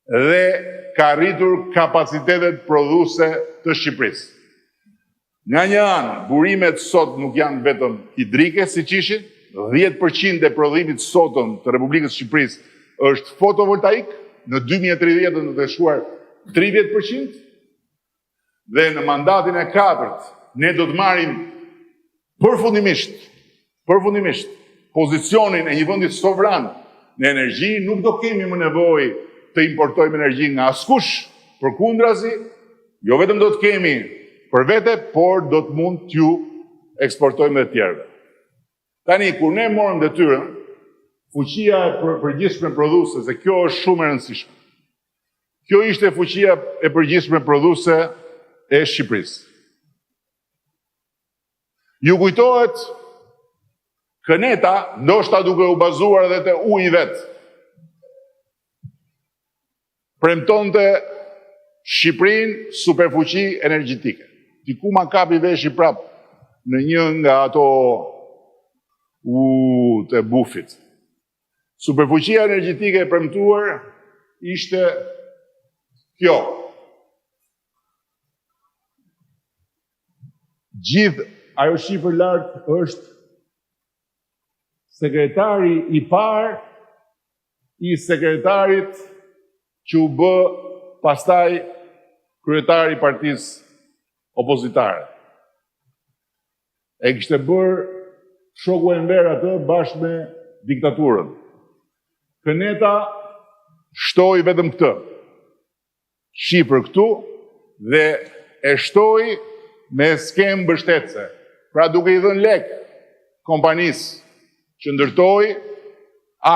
dhe ka rritur kapacitetet prodhuese të Shqipërisë. Nga një anë, burimet sot nuk janë vetëm hidrike, siç ishin, 10% e prodhimit sotëm të Republikës Shqipërisë është fotovoltaik, në 2030 do të shkuar 30%, dhe në mandatin e 4 ne do të marrim përfundimisht pozicionin e një vendi sovran në energji, nuk do kemi më nevojë të importojmë energji nga askush, përkundrazi, jo vetëm do të kemi për vete, por do të mund t'ju eksportojmë dhe tjerëve. Tani, kur ne morëm detyrën, fuqia e përgjithshme prodhuese, se kjo është shumë e rëndësishme. Kjo ishte fuqia e përgjithshme prodhuese e Shqipërisë. Ju kujtohet Këneta, ndoshta duke u bazuar edhe te uji vet, premtonte Shqipërinë superfuqi energjetike. Diku ma kapi veshi prap në një nga ato të bufit. Superfuqia energjetike e premtuar ishte kjo. Gjithë ajo shifër lartë është sekretari i parë i sekretarit që u bë pastaj kryetari i partisë opozitare. E kishte bërë shoku Enver atë bashkë me diktaturën. Këneta shtoi vetëm këtë, shifër këtu, dhe e shtoi me skemë mbështetëse. Pra duke i dhënë lek kompanisë që ndërtoi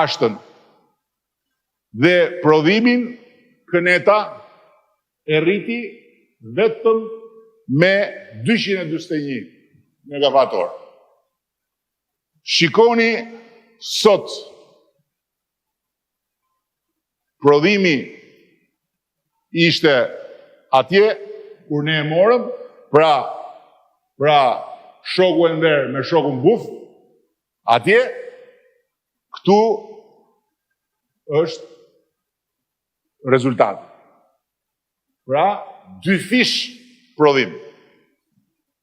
ashtën. Dhe prodhimin Këneta e rriti vetëm me 241 megavator. Shikoni sot prodhimi ishte atje kur ne e morëm, pra shoku Enver me shokun Buf, atje, këtu është rezultati. Pra, 2 fish prodhim.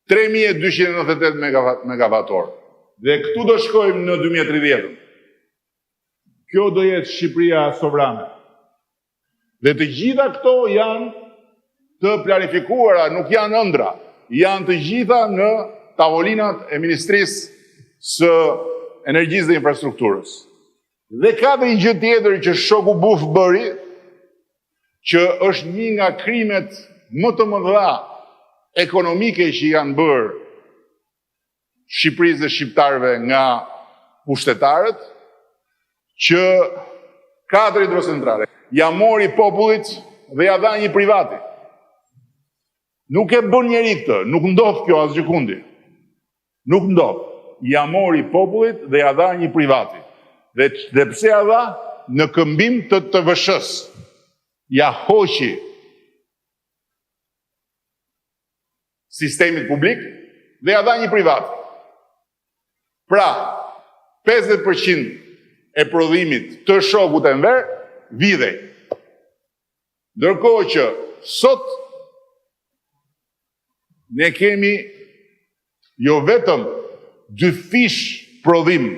3298 megavator. Dhe këtu do shkojmë në 2030. Kjo do jetë Shqipëria sovrane. Dhe të gjitha këto janë të planifikuara, nuk janë ëndra. Janë të gjitha në tavolinat e Ministrisë së Energjisë dhe Infrastrukturës. Dhe ka dhe një gjë tjetër që shoku Buf bëri, që është një nga krimet më të mëdha ekonomike që janë bërë Shqipërisë dhe shqiptarëve nga pushtetarët, që 4 hidrocentrale ja mori popullit dhe ja dha një privati. Nuk e bën njeri këtë, nuk ndodh kjo asgjë kundi. Nuk ndodh. Ja mori popullit dhe ja dha një privati. Dhe pse ja dha? Në këmbim të TVSH-s. Ja hoqi sistemit publik dhe ja dha një privat. Pra, 50% e prodhimit të shokut Enver vidhej. Ndërkohë që sot ne kemi jo vetëm 2 fish prodhim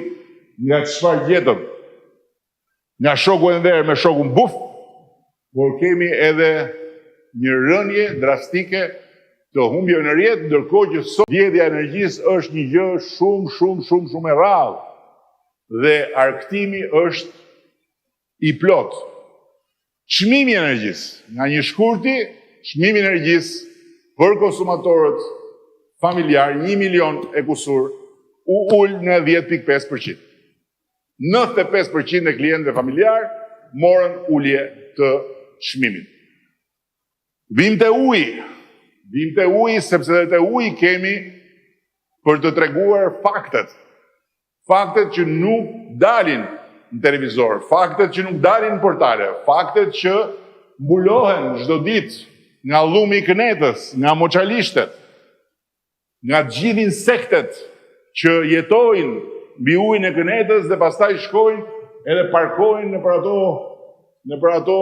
nga çfarë gjetëm nga shoku Enver me shokun Buf, por kemi edhe një rënje drastike të humbjeve në rrjet, ndërkohë që sot vjedhja e energjisë është një gjë shumë e rrallë dhe argëtimi është i plot. Çmimi i energjisë, nga një shkurti, çmimi i energjisë për konsumatorët familjar, 1 milion e kusur, u ul në 10.5%. 95% e klientëve familjar morën ulje të çmimit. Vim te uji, sepse dhe te uji kemi për të treguar faktet. Faktet që nuk dalin në televizor, faktet që nuk dalin në portale, faktet që mbulohen çdo ditë nga llumi i Kënetës, nga moçalishtet, nga gjithë insektet që jetojnë mbi ujin e Kënetës dhe pastaj shkojnë edhe parkojnë nëpër ato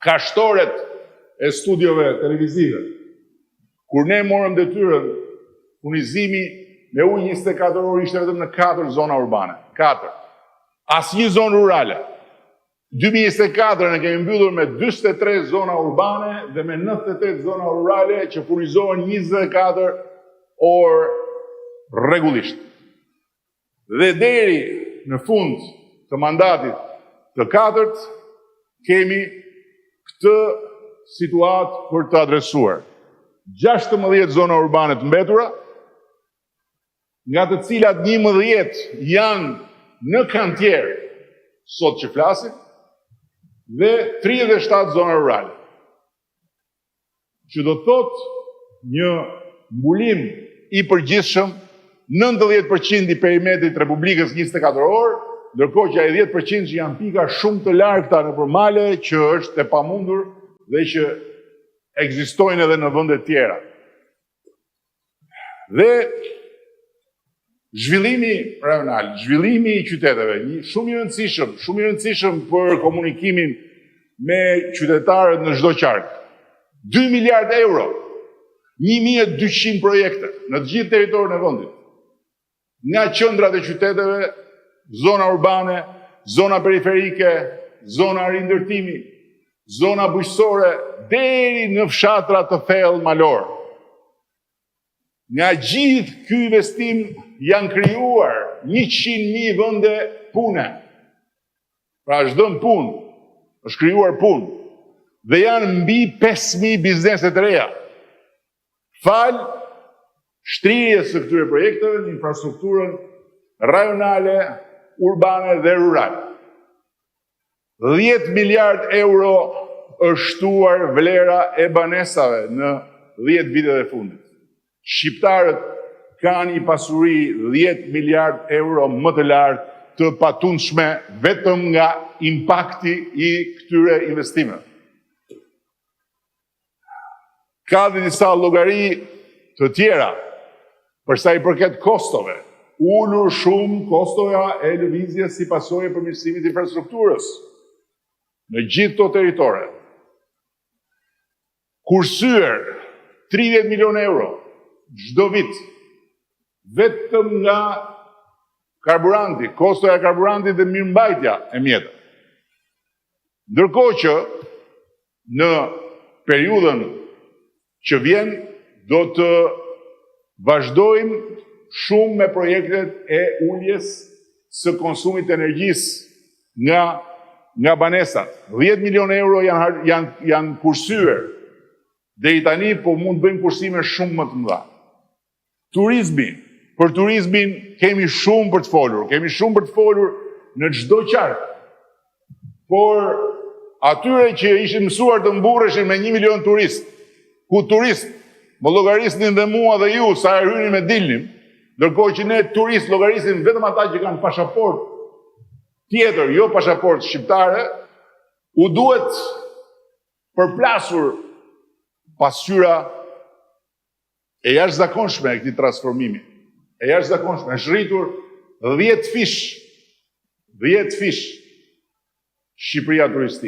kashtoret e studiove televizive. Kur ne morëm detyrën, furnizimi me ujë 24 orë ishte vetëm në 4 zona urbane. 4. Asnjë zonë rurale. 2024 ne kemi mbyllur me 43 zona urbane dhe me 98 zona rurale që furnizohen 24 orë rregullisht. Dhe deri në fund të mandatit të 4-t kemi këtë situatë për të adresuar. 16 zona urbane të mbetura, nga të cilat 11 janë në kantier sot që flasim, dhe 37 zona rurale. Që do thotë një mbulim i përgjithshëm 90% i perimetrit Republikës 24 orë, ndërkohë që ai 10% që janë pika shumë të largëta nëpër male që është e pamundur dhe që ekzistojnë edhe në vende tjera. Dhe zhvillimi rajonal, zhvillimi i qyteteve, shumë i rëndësishëm për komunikimin me qytetarët në çdo qark. 2 miliard euro, 1200 projekte në të gjithë territorin e vendit. Nga qendrat e qyteteve, zona urbane, zona periferike, zona rindërtimi, zona bujqësore, deri në fshatra të thellë malor. Nga gjithë ky investim janë krijuar 100.000 vende pune. Pra është dhënë punë, është krijuar punë. Dhe janë mbi 5.000 biznese të reja. Fal shtrirjes së këtyre projekteve në infrastrukturën rajonale, urbane dhe rurale. 10 miliard euro është shtuar vlera e banesave në 10 vitet e fundit. Shqiptarët kanë një pasuri 10 miliard euro më të lartë të patundshme vetëm nga impakti i këtyre investimeve. Ka dhe disa llogari të tjera për sa i përket kostove. Ulur shumë kostoja e lëvizjes si pasojë e përmirësimit të infrastrukturës në gjithë këto territore. Kursyer 30 milion euro çdo vit vetëm nga karburanti, kostoja e karburantit dhe mirëmbajtja e mjeteve. Ndërkohë që në periudhën që vjen do të vazhdojmë shumë me projektet e uljes së konsumit të energjisë nga banesat. 10 milion euro janë kursyer. Deri tani po mund bëjmë kursime shumë më të mëdha. Turizmi. Për turizmin kemi shumë për të folur. Kemi shumë për të folur në çdo qark. Por atyre që ishin mësuar të mburreshin me 1 milion turist, ku turist më llogarisnin dhe mua dhe ju sa e hynin me dilnim, ndërkohë që ne turist llogarisim vetëm ata që kanë pasaport tjetër, jo pasaport shqiptare, u duhet përplasur pasqyra e jashtëzakonshme e këtij transformimi. E jashtëzakonshme, është rritur 10 fish Shqipëria turistike.